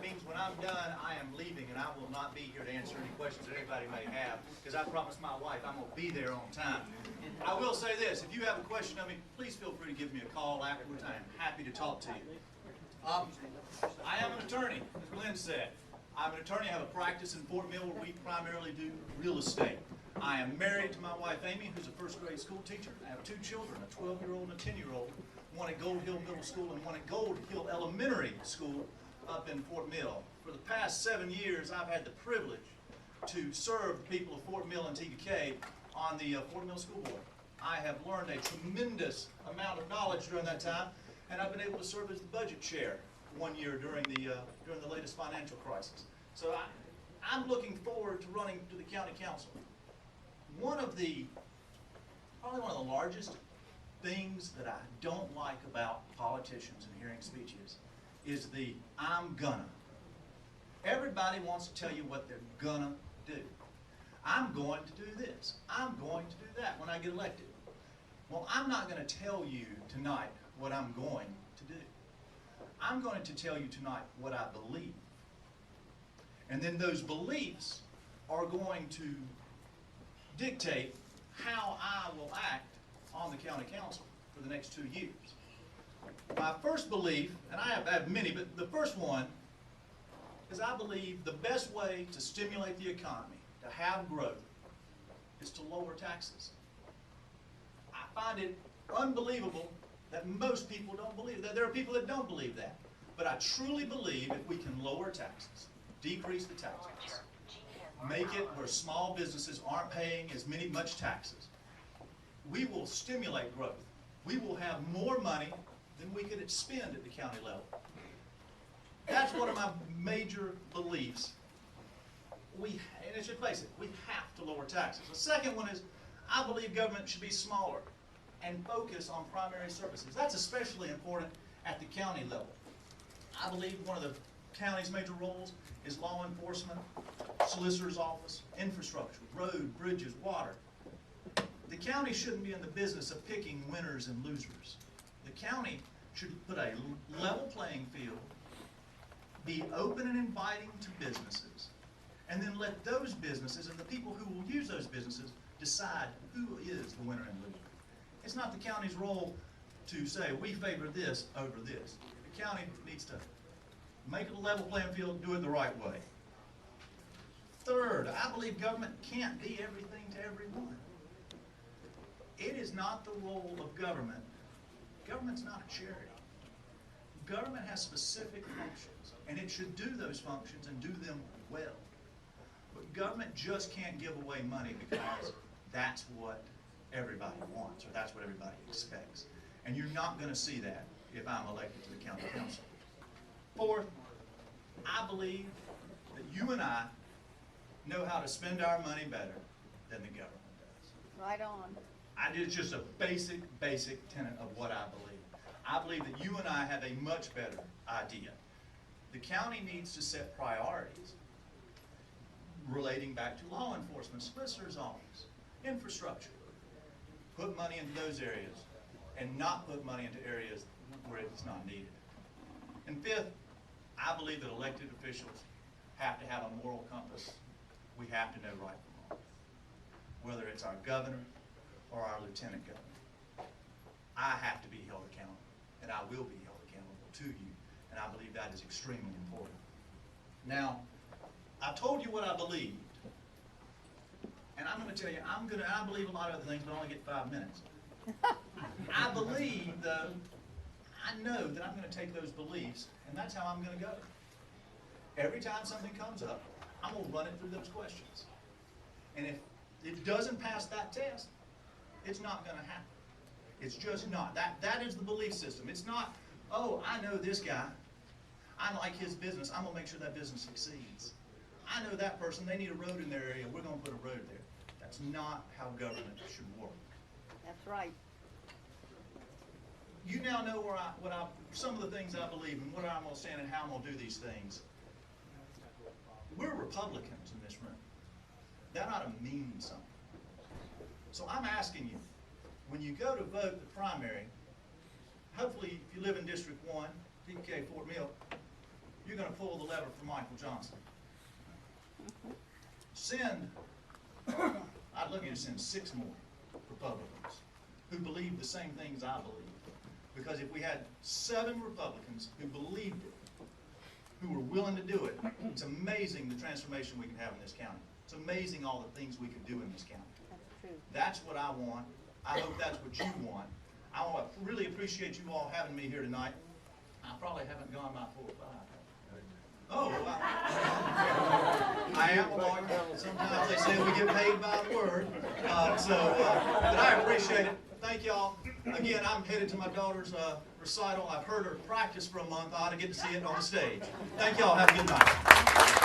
means when I'm done, I am leaving, and I will not be here to answer any questions that anybody may have, because I promised my wife I'm going to be there on time. I will say this, if you have a question of me, please feel free to give me a call afterwards. I am happy to talk to you. I am an attorney, as Glenn said. I'm an attorney. I have a practice in Fort Mill where we primarily do real estate. I am married to my wife, Amy, who's a first grade school teacher. I have two children, a 12-year-old and a 10-year-old, one at Gold Hill Middle School and one at Gold Hill Elementary School up in Fort Mill. For the past 7 years, I've had the privilege to serve the people of Fort Mill and TPK on the Fort Mill School Board. I have learned a tremendous amount of knowledge during that time, and I've been able to serve as the budget chair 1 year during the latest financial crisis. So I'm looking forward to running to the county council. Probably one of the largest things that I don't like about politicians and hearing speeches is the "I'm gonna." Everybody wants to tell you what they're gonna do. I'm going to do this. I'm going to do that when I get elected. Well, I'm not going to tell you tonight what I'm going to do. I'm going to tell you tonight what I believe. And then those beliefs are going to dictate how I will act on the county council for the next 2 years. My first belief, and I have many, but the first one is I believe the best way to stimulate the economy, to have growth, is to lower taxes. I find it unbelievable that most people don't believe that. There are people that don't believe that. But I truly believe if we can lower taxes, decrease the tax base, make it where small businesses aren't paying as much taxes, we will stimulate growth. We will have more money than we could spend at the county level. That's one of my major beliefs. And I should face it, we have to lower taxes. The second one is I believe government should be smaller and focus on primary services. That's especially important at the county level. I believe one of the county's major roles is law enforcement, solicitor's office, infrastructure, road, bridges, water. The county shouldn't be in the business of picking winners and losers. The county should put a level playing field, be open and inviting to businesses, and then let those businesses and the people who will use those businesses decide who is the winner and loser. It's not the county's role to say we favor this over this. The county needs to make it a level playing field, do it the right way. Third, I believe government can't be everything to everyone. It is not the role of government. Government's not a charity. Government has specific functions, and it should do those functions and do them well. But government just can't give away money because that's what everybody wants, or that's what everybody expects. And you're not going to see that if I'm elected to the county council. Fourth, I believe that you and I know how to spend our money better than the government does. Right on. It's just a basic tenet of what I believe. I believe that you and I have a much better idea. The county needs to set priorities relating back to law enforcement, solicitor's office, infrastructure. Put money into those areas and not put money into areas where it's not needed. And fifth, I believe that elected officials have to have a moral compass. We have to know right from wrong. Whether it's our governor or our lieutenant governor, I have to be held accountable, and I will be held accountable to you, and I believe that is extremely important. Now, I told you what I believed, and I'm going to tell you, I believe a lot of other things, but I only get 5 minutes. I believe, though, I know that I'm going to take those beliefs, and that's how I'm going to go. Every time something comes up, I'm going to run it through those questions. And if it doesn't pass that test, it's not going to happen. It's just not. That is the belief system. It's not, oh, I know this guy. I like his business. I'm going to make sure that business succeeds. I know that person. They need a road in their area. We're going to put a road there. That's not how government should work. That's right. You now know some of the things I believe and where I'm going to stand and how I'm going to do these things. We're Republicans in this room. That ought to mean something. So I'm asking you, when you go to vote the primary, hopefully if you live in District 1, TPK Fort Mill, you're going to pull the lever for Michael Johnson. Send, I'd love you to send 6 more Republicans who believe the same things I believe. Because if we had 7 Republicans who believed it, who were willing to do it, it's amazing the transformation we can have in this county. It's amazing all the things we can do in this county. That's true. That's what I want. I hope that's what you want. I want to really appreciate you all having me here tonight. I probably haven't gone by 4 or 5. Oh, I am a lawyer. Sometimes they say we get paid by the word. But I appreciate it. Thank y'all. Again, I'm headed to my daughter's recital. I've heard her practice for a month. I ought to get to see it on the stage. Thank y'all. Have a good night.